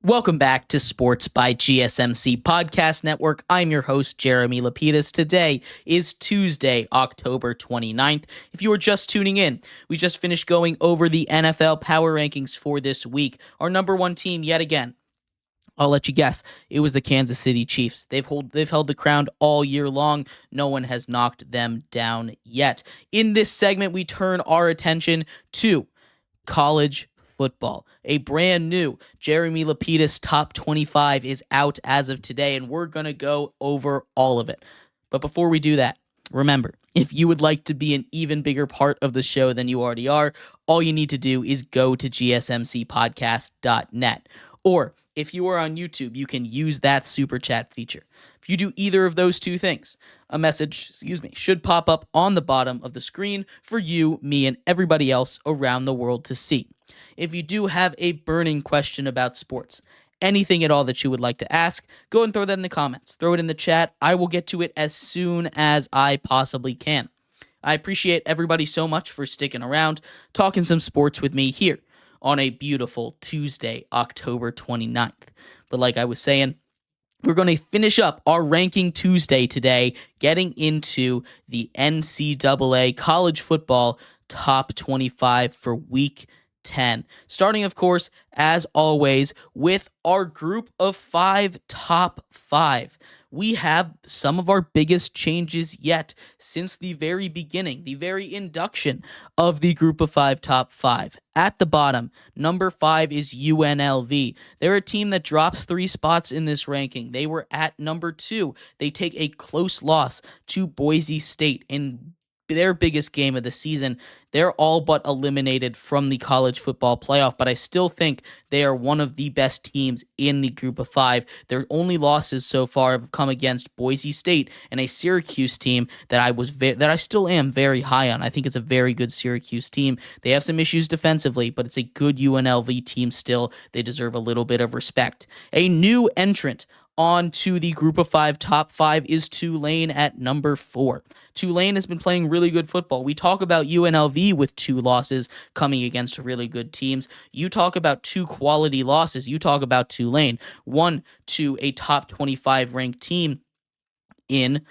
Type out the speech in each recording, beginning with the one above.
Welcome back to Sports by GSMC Podcast Network. I'm your host, Jeremy Lapidus. Today is Tuesday, October 29th. If you are just tuning in, we just finished going over the NFL Power Rankings for this week. Our number one team yet again, I'll let you guess, it was the Kansas City Chiefs. They've held the crown all year long. No one has knocked them down yet. In this segment, we turn our attention to college football. A brand new Jeremy Lapidus top 25 is out as of today, and we're going to go over all of it. But before we do that, remember, if you would like to be an even bigger part of the show than you already are, all you need to do is go to gsmcpodcast.net. Or if you are on YouTube, you can use that super chat feature. If you do either of those two things, a message, should pop up on the bottom of the screen for you, me, and everybody else around the world to see. If you do have a burning question about sports, anything at all that you would like to ask, go and throw that in the comments. Throw it in the chat. I will get to it as soon as I possibly can. I appreciate everybody so much for sticking around, talking some sports with me here on a beautiful Tuesday, October 29th. But like I was saying, we're going to finish up our Ranking Tuesday today, getting into the NCAA College Football Top 25 for Week 10. Starting, of course, as always, with our group of top five. We have some of our biggest changes yet since the very beginning, the very induction of the group of top five. At the bottom, number 5 is UNLV. They're a team that drops 3 spots in this ranking. They were at number 2. They take a close loss to Boise State in their biggest game of the season. They're all but eliminated from the college football playoff, but I still think they are one of the best teams in the group of 5. Their only losses so far have come against Boise State and a Syracuse team that I still am very high on. I think it's a very good Syracuse team. They have some issues defensively, but it's a good UNLV team still. They deserve a little bit of respect. A new entrant on to the group of 5 top 5 is Tulane at number 4. Tulane has been playing really good football. We talk about UNLV with 2 losses coming against really good teams. You talk about 2 quality losses. You talk about Tulane. One to a top 25 ranked team in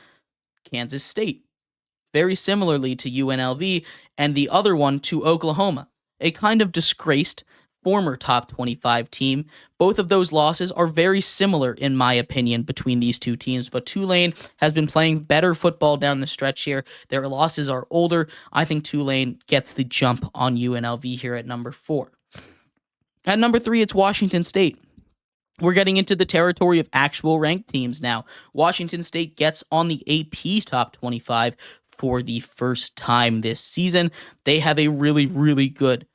Kansas State, very similarly to UNLV, and the other one to Oklahoma, a kind of disgraced former top 25 team. Both of those losses are very similar, in my opinion, between these two teams, but Tulane has been playing better football down the stretch here. Their losses are older. I think Tulane gets the jump on UNLV here at number 4. At number 3, it's Washington State. We're getting into the territory of actual ranked teams now. Washington State gets on the AP top 25 for the first time this season. They have a really good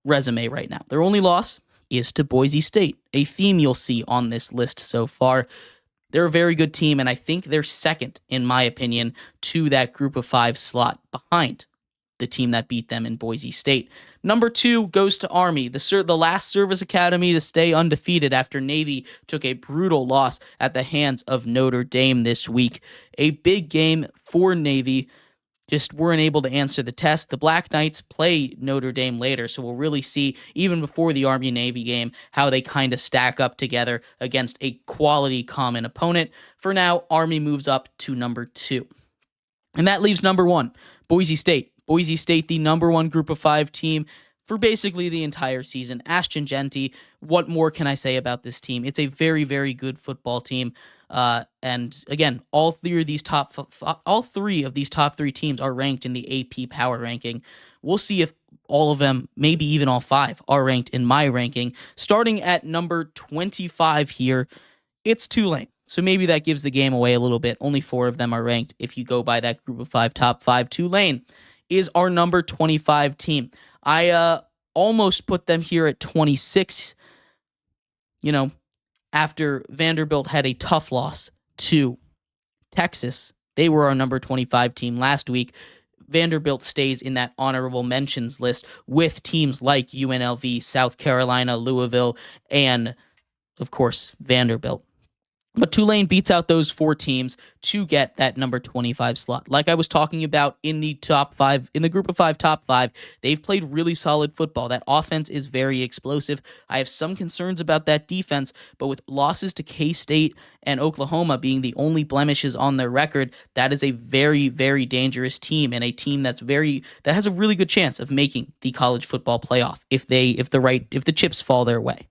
resume right now. Their only loss is to Boise State, a theme you'll see on this list so far. They're a very good team, and I think they're second, in my opinion, to that group of 5 slot behind the team that beat them in Boise State. Number 2 goes to Army, the last service academy to stay undefeated after Navy took a brutal loss at the hands of Notre Dame this week. A big game for Navy. Just weren't able to answer the test. The Black Knights play Notre Dame later, so we'll really see, even before the Army-Navy game, how they kind of stack up together against a quality common opponent. For now, Army moves up to number 2. And that leaves number 1, Boise State. Boise State, the number 1 group of 5 team for basically the entire season. Ashton Genty, what more can I say about this team? It's a very good football team. And again, all three of these top 3 teams are ranked in the AP Power Ranking. We'll see if all of them, maybe even all 5, are ranked in my ranking. Starting at number 25 here, it's Tulane. So maybe that gives the game away a little bit. Only 4 of them are ranked. If you go by that group of 5 top 5, Tulane is our number 25 team. I almost put them here at 26. After Vanderbilt had a tough loss to Texas, they were our number 25 team last week. Vanderbilt stays in that honorable mentions list with teams like UNLV, South Carolina, Louisville, and, of course, Vanderbilt. But Tulane beats out those 4 teams to get that number 25 slot. Like I was talking about in the top 5, in the group of 5 top 5, they've played really solid football. That offense is very explosive. I have some concerns about that defense, but with losses to K-State and Oklahoma being the only blemishes on their record, that is a very, very dangerous team, and a team that has a really good chance of making the college football playoff if the chips fall their way.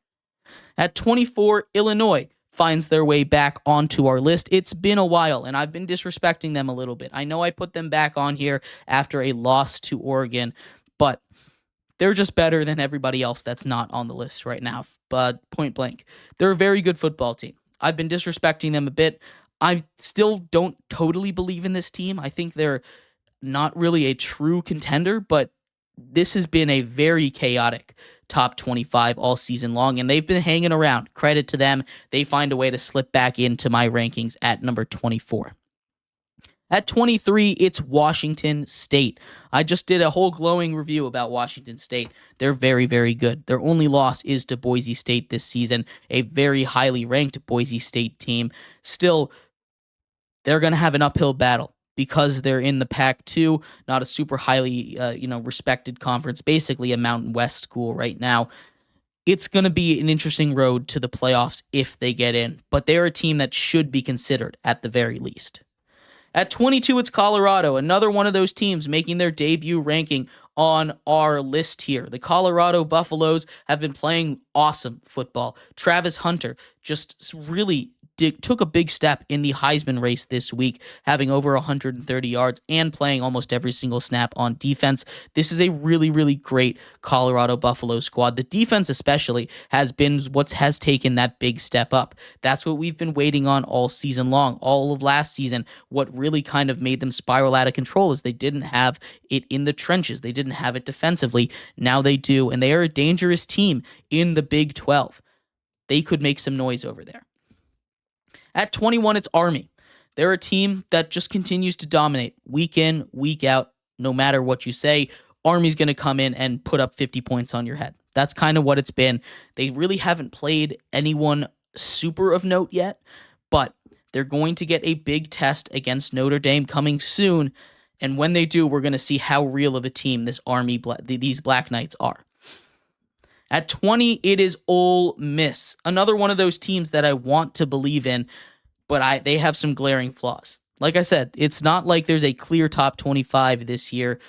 At 24, Illinois finds their way back onto our list. It's been a while, and I've been disrespecting them a little bit. I know I put them back on here after a loss to Oregon, but they're just better than everybody else that's not on the list right now, but point blank. They're a very good football team. I've been disrespecting them a bit. I still don't totally believe in this team. I think they're not really a true contender, but this has been a very chaotic top 25 all season long, and they've been hanging around. Credit to them. They find a way to slip back into my rankings at number 24. At 23, it's Washington State. I just did a whole glowing review about Washington State. They're very, very good. Their only loss is to Boise State this season, a very highly ranked Boise State team. Still, they're going to have an uphill battle because they're in the Pac-2, not a super highly respected conference, basically a Mountain West school right now. It's going to be an interesting road to the playoffs if they get in, but they're a team that should be considered at the very least. At 22, it's Colorado, another one of those teams making their debut ranking on our list here. The Colorado Buffaloes have been playing awesome football. Travis Hunter just really took a big step in the Heisman race this week, having over 130 yards and playing almost every single snap on defense. This is a really, really great Colorado Buffalo squad. The defense especially has been what has taken that big step up. That's what we've been waiting on all season long. All of last season, what really kind of made them spiral out of control is they didn't have it in the trenches. They didn't have it defensively. Now they do, and they are a dangerous team in the Big 12. They could make some noise over there. At 21, it's Army. They're a team that just continues to dominate week in, week out. No matter what you say, Army's going to come in and put up 50 points on your head. That's kind of what it's been. They really haven't played anyone super of note yet, but they're going to get a big test against Notre Dame coming soon. And when they do, we're going to see how real of a team this these Black Knights are. At 20, it is Ole Miss, another one of those teams that I want to believe in, but they have some glaring flaws. Like I said, it's not like there's a clear top 25 this year.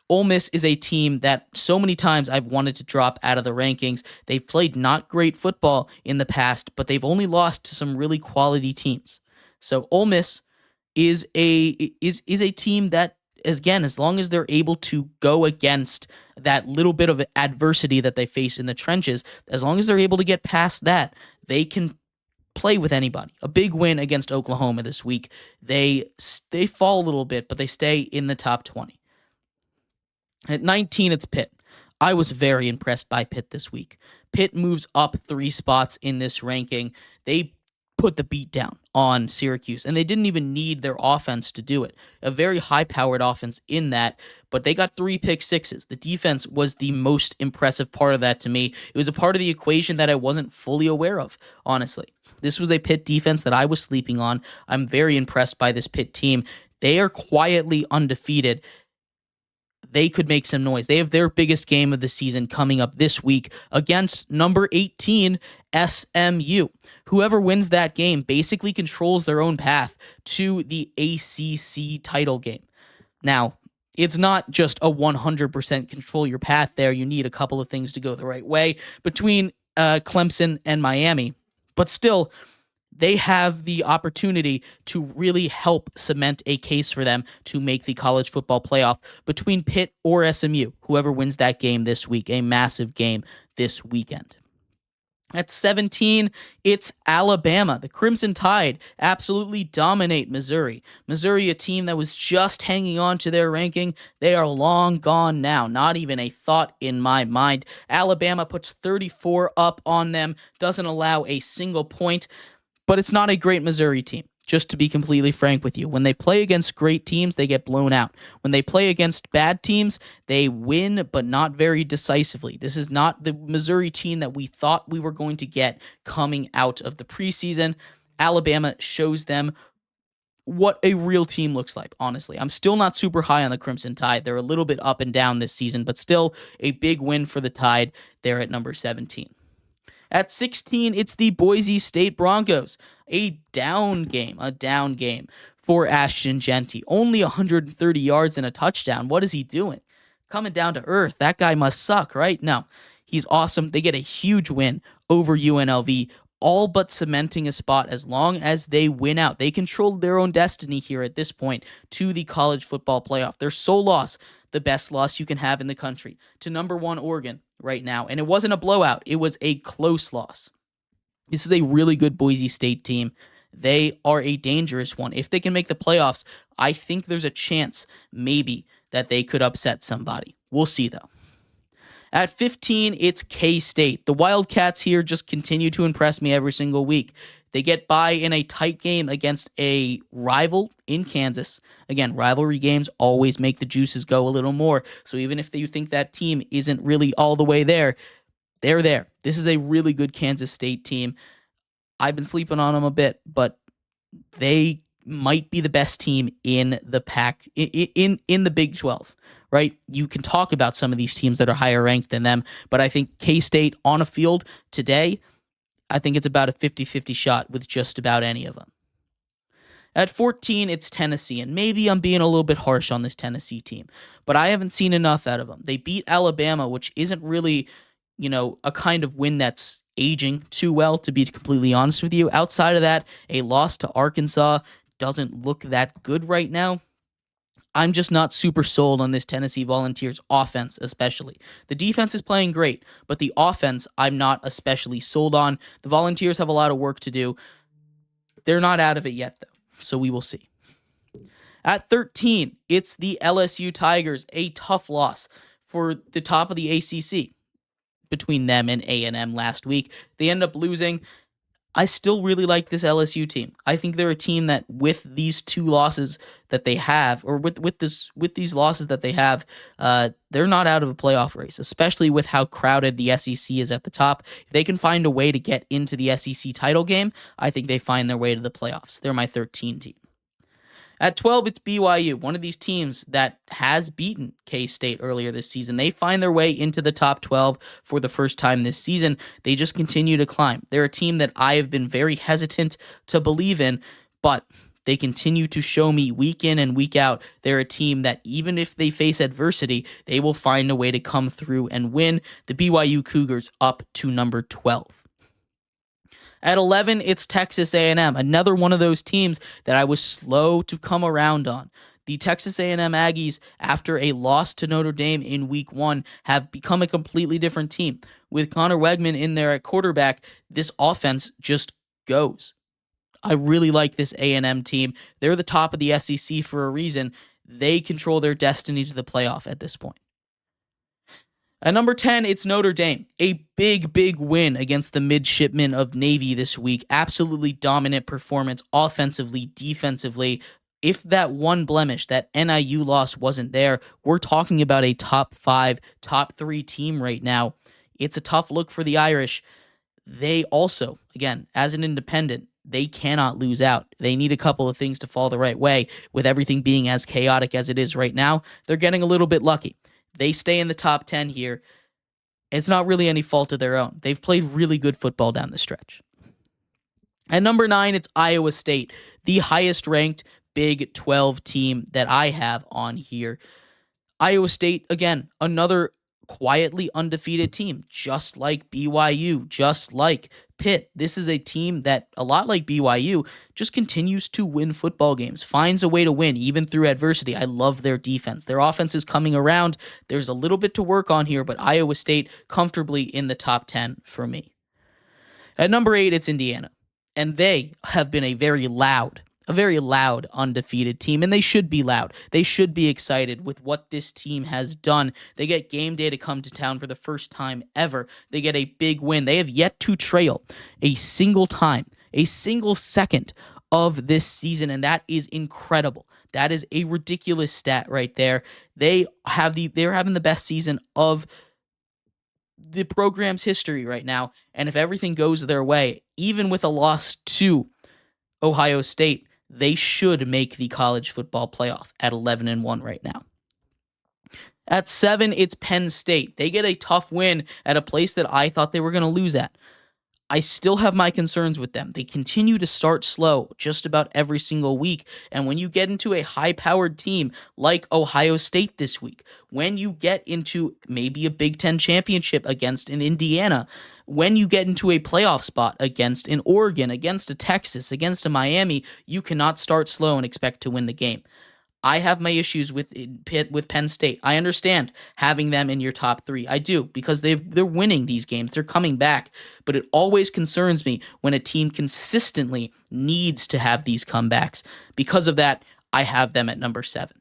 Ole Miss is a team that so many times I've wanted to drop out of the rankings. They've played not great football in the past, but they've only lost to some really quality teams. So Ole Miss is a team that, again, as long as they're able to go against that little bit of adversity that they face in the trenches, as long as they're able to get past that, they can play with anybody. A big win against Oklahoma this week. They fall a little bit, but they stay in the top 20. At 19, it's Pitt. I was very impressed by Pitt this week. Pitt moves up 3 spots in this ranking. They put the beat down on Syracuse, and they didn't even need their offense to do it. A very high-powered offense in that, but they got 3 pick sixes. The defense was the most impressive part of that to me. It was a part of the equation that I wasn't fully aware of, honestly. This was a Pitt defense that I was sleeping on. I'm very impressed by this Pitt team. They are quietly undefeated. They could make some noise. They have their biggest game of the season coming up this week against number 18, SMU. Whoever wins that game basically controls their own path to the ACC title game. Now, it's not just a 100% control your path there. You need a couple of things to go the right way between Clemson and Miami. But still, they have the opportunity to really help cement a case for them to make the college football playoff between Pitt or SMU, whoever wins that game this week, a massive game this weekend. At 17, it's Alabama. The Crimson Tide absolutely dominate Missouri. Missouri, a team that was just hanging on to their ranking. They are long gone now. Not even a thought in my mind. Alabama puts 34 up on them, doesn't allow a single point. But it's not a great Missouri team, just to be completely frank with you. When they play against great teams, they get blown out. When they play against bad teams, they win, but not very decisively. This is not the Missouri team that we thought we were going to get coming out of the preseason. Alabama shows them what a real team looks like, honestly. I'm still not super high on the Crimson Tide. They're a little bit up and down this season, but still a big win for the Tide there at number 17. At 16, it's the Boise State Broncos. A down game for Ashton Jeanty. Only 130 yards and a touchdown. What is he doing? Coming down to earth. That guy must suck, right? No, he's awesome. They get a huge win over UNLV, all but cementing a spot as long as they win out. They control their own destiny here at this point to the college football playoff. Their sole loss, the best loss you can have in the country, to number 1 Oregon right now. And it wasn't a blowout. It was a close loss. This is a really good Boise State team. They are a dangerous one. If they can make the playoffs, I think there's a chance maybe that they could upset somebody. We'll see, though. At 15, it's K-State. The Wildcats here just continue to impress me every single week. They get by in a tight game against a rival in Kansas. Again, rivalry games always make the juices go a little more. So even if you think that team isn't really all the way there, they're there. This is a really good Kansas State team. I've been sleeping on them a bit, but they might be the best team in the pack, in the Big 12, right? You can talk about some of these teams that are higher ranked than them, but I think K-State on a field today, I think it's about a 50-50 shot with just about any of them. At 14, it's Tennessee, and maybe I'm being a little bit harsh on this Tennessee team, but I haven't seen enough out of them. They beat Alabama, which isn't really, a kind of win that's aging too well, to be completely honest with you. Outside of that, a loss to Arkansas doesn't look that good right now. I'm just not super sold on this Tennessee Volunteers offense, especially. The defense is playing great, but the offense I'm not especially sold on. The Volunteers have a lot of work to do. They're not out of it yet, though, so we will see. At 13, it's the LSU Tigers, a tough loss for the top of the ACC between them and A&M last week. They end up losing. I still really like this LSU team. I think they're a team that, with these two losses that they have, or with these losses that they have, they're not out of a playoff race, especially with how crowded the SEC is at the top. If they can find a way to get into the SEC title game, I think they find their way to the playoffs. They're my 13 team. At 12, it's BYU, one of these teams that has beaten K-State earlier this season. They find their way into the top 12 for the first time this season. They just continue to climb. They're a team that I have been very hesitant to believe in, but they continue to show me week in and week out they're a team that, even if they face adversity, they will find a way to come through and win. The BYU Cougars up to number 12. At 11, it's Texas A&M, another one of those teams that I was slow to come around on. The Texas A&M Aggies, after a loss to Notre Dame in week 1, have become a completely different team. With Connor Wegman in there at quarterback, this offense just goes. I really like this A&M team. They're the top of the SEC for a reason. They control their destiny to the playoff at this point. At number 10, it's Notre Dame. A big win against the midshipmen of Navy this week. Absolutely dominant performance offensively, defensively. If that one blemish, that NIU loss wasn't there, we're talking about a top 5, top 3 team right now. It's a tough look for the Irish. They also, again, as an independent, they cannot lose out. They need a couple of things to fall the right way. With everything being as chaotic as it is right now, they're getting a little bit lucky. They stay in the top 10 here. It's not really any fault of their own. They've played really good football down the stretch. At number 9, it's Iowa State, the highest ranked Big 12 team that I have on here. Iowa State, again, another quietly undefeated team, just like BYU, just like Pitt. This is a team that, a lot like BYU, just continues to win football games, finds a way to win even through adversity. I love their defense. Their offense is coming around. There's a little bit to work on here, but Iowa State comfortably in the top 10 for me. At number 8, it's Indiana, and they have been a very loud undefeated team, and they should be loud. They should be excited with what this team has done. They get game day to come to town for the first time ever. They get a big win. They have yet to trail a single time, a single second of this season, and that is incredible. That is a ridiculous stat right there. They're having the best season of the program's history right now, and if everything goes their way, even with a loss to Ohio State, they should make the college football playoff at 11-1 right now. At 7, it's Penn State. They get a tough win at a place that I thought they were going to lose at. I still have my concerns with them. They continue to start slow just about every single week. And when you get into a high-powered team like Ohio State this week, when you get into maybe a Big Ten championship against an Indiana, when you get into a playoff spot against an Oregon, against a Texas, against a Miami, you cannot start slow and expect to win the game. I have my issues with Penn State. I understand having them in your top 3. I do, because they're winning these games. They're coming back. But it always concerns me when a team consistently needs to have these comebacks. Because of that, I have them at number 7.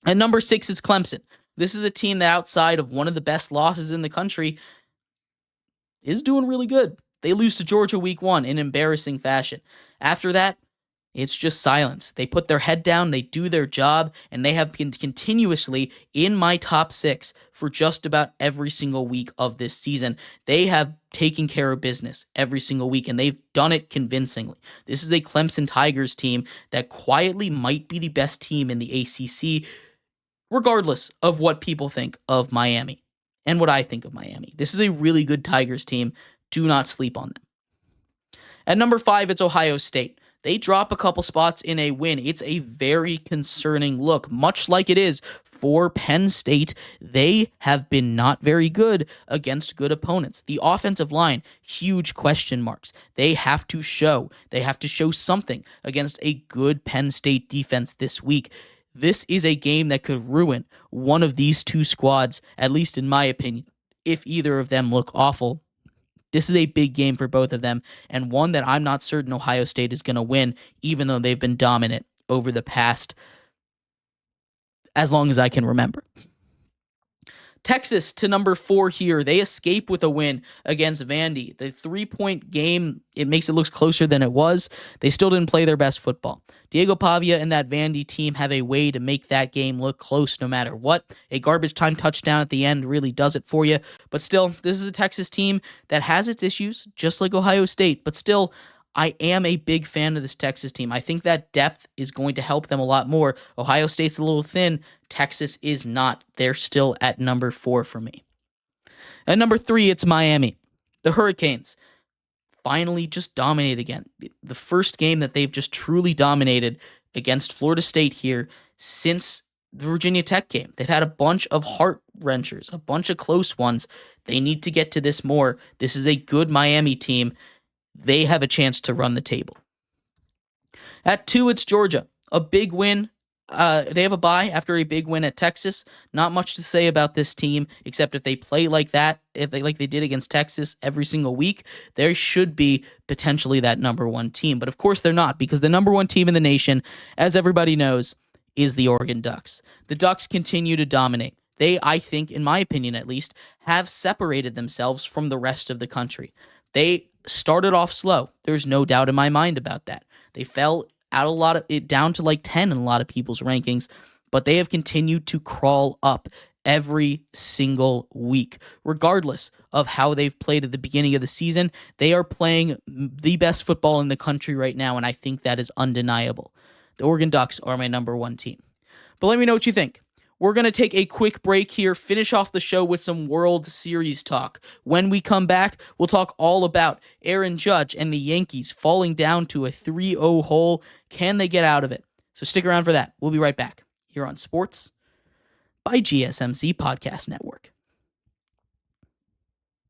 At number 6 is Clemson. This is a team that, outside of one of the best losses in the country, is doing really good. They lose to Georgia week 1 in embarrassing fashion. After that, it's just silence. They put their head down, they do their job, and they have been continuously in my top 6 for just about every single week of this season. They have taken care of business every single week, and they've done it convincingly. This is a Clemson Tigers team that quietly might be the best team in the ACC, regardless of what people think of Miami and what I think of Miami. This is a really good Tigers team. Do not sleep on them. At number 5, it's Ohio State. They drop a couple spots in a win. It's a very concerning look, much like it is for Penn State. They have been not very good against good opponents. The offensive line, huge question marks. They have to show something against a good Penn State defense this week. This is a game that could ruin one of these two squads, at least in my opinion, if either of them look awful. This is a big game for both of them, and one that I'm not certain Ohio State is going to win, even though they've been dominant over the past as long as I can remember. Texas to number 4 here. They escape with a win against Vandy. The 3-point game, it makes it look closer than it was. They still didn't play their best football. Diego Pavia and that Vandy team have a way to make that game look close no matter what. A garbage time touchdown at the end really does it for you. But still, this is a Texas team that has its issues, just like Ohio State. But still, I am a big fan of this Texas team. I think that depth is going to help them a lot more. Ohio State's a little thin. Texas is not. They're still at number 4 for me. At number 3, it's Miami. The Hurricanes finally just dominate again. The first game that they've just truly dominated against Florida State here since the Virginia Tech game. They've had a bunch of heart-wrenchers, a bunch of close ones. They need to get to this more. This is a good Miami team. They have a chance to run the table. At 2, it's Georgia. A big win. They have a bye after a big win at Texas. Not much to say about this team, except if they play like that, like they did against Texas every single week, they should be potentially that number 1 team. But of course they're not, because the number 1 team in the nation, as everybody knows, is the Oregon Ducks. The Ducks continue to dominate. They, I think, in my opinion at least, have separated themselves from the rest of the country. They started off slow. There's no doubt in my mind about that. They fell out down to like 10 in a lot of people's rankings, but they have continued to crawl up every single week. Regardless of how they've played at the beginning of the season, they are playing the best football in the country right now, and I think that is undeniable. The Oregon Ducks are my number 1 team. But let me know what you think. We're going to take a quick break here, finish off the show with some World Series talk. When we come back, we'll talk all about Aaron Judge and the Yankees falling down to a 3-0 hole. Can they get out of it? So stick around for that. We'll be right back here on Sports by GSMC Podcast Network.